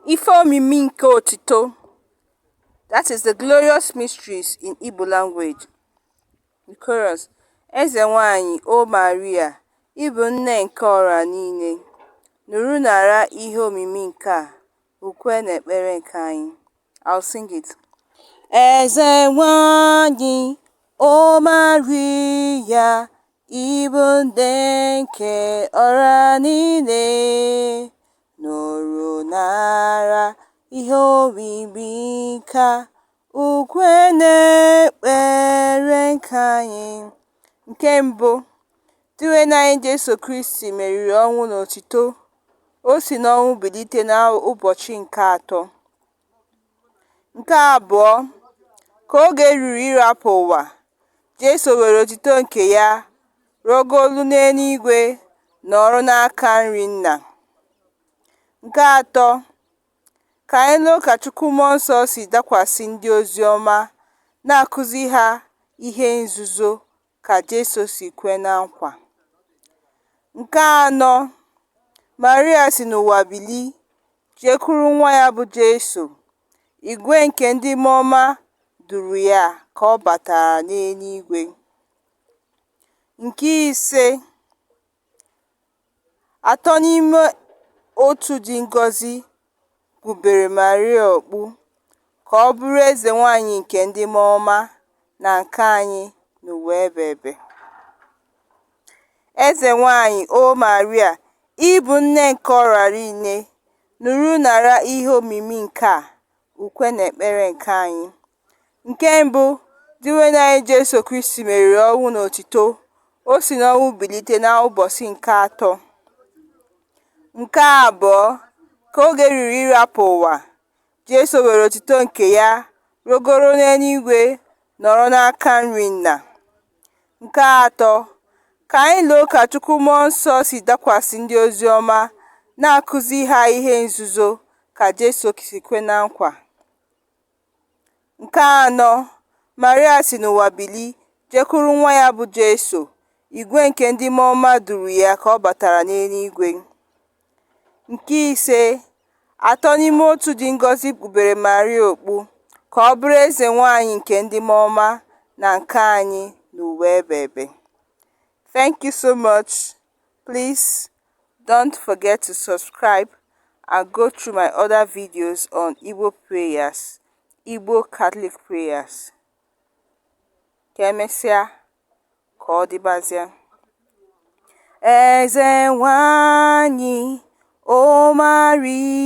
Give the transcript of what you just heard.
Ife omimi nke otito. That is the glorious mysteries in Igbo language. The chorus. Eze nwanyị, O Maria, ị bụ nne nke ọra niile, nụrụ nara ihe omimi nke a, ukwe na ekpere nke anyị. I'll sing it. Eze nwanyị, O Maria, ị bụ nne nke ọra niile, nụrụ nara ihe omimi nke a, ukwe na ekpere nke anyị. Nke mbụ, Diwe anyị Jesu Kristi meriri ọnwụ n'otito. O si n'ọnwụ bilite n'ụbọchị nke atọ. Nke abụọ, ka oge ruru ịrapụ ụwa, Jesu were otito nke ya rọgolu n'eluigwe nọrọ n'aka nri Nna. Nke atọ, ka anyị lee ka Chukwu Mmụọ Nsọ si dakwasị ndị ozi ọma, na-akụzi ha ihe nzuzo ka Jesu si kwe na nkwa. Nke anọ, Maria si n'ụwa bili jekwuru nwa ya bụ Jesu. Igwe nke ndị mmụọ ọma duru ya ka ọ batara n'eluigwe. Nke ise, atọ n'ime otu dị ngọzi gbubere Maria okpu ka ọ bụrụ eze nwanyị nke ndị mmụọ ọma na nke anyị n'ụwa ebebe. Eze nwanyị, O Maria, ị bụ nne nke ọra niile, nụrụ nara ihe omimi nke a, ukwe na ekpere nke anyị. Nke mbụ, Diwe anyị Jesu Kristi meriri ọnwụ n'otito. O si n'ọnwụ bilite n'ụbọchị nke atọ. Nke abụọ, ka oge ruru ịrapụ ụwa, Jesu were otito nke ya rọgoro n'eluigwe nọrọ n'aka nri Nna. Nke atọ, ka anyị lee ka Chukwu Mmụọ Nsọ si dakwasị ndị ozi ọma, na-akụzi ha ihe nzuzo ka Jesu si kwe na nkwa. Nke anọ, Maria si n'ụwa bili jekwuru nwa ya bụ Jesu. Igwe nke ndị mmụọ ọma duru ya ka ọ batara n'eluigwe. Nke ise, atọ n'ime otu dị ngọzi kpubere Maria okpu ka ọ bụrụ eze nwanyị nke ndị mmụọ ọma na nke anyị n'ụwa ebebe. Thank you so much. Please don't forget to subscribe and go through my other videos on Igbo prayers, Igbo Catholic prayers. Ka emesịa, ka ọ dịbazịa. Eze nwanyị, O Maria.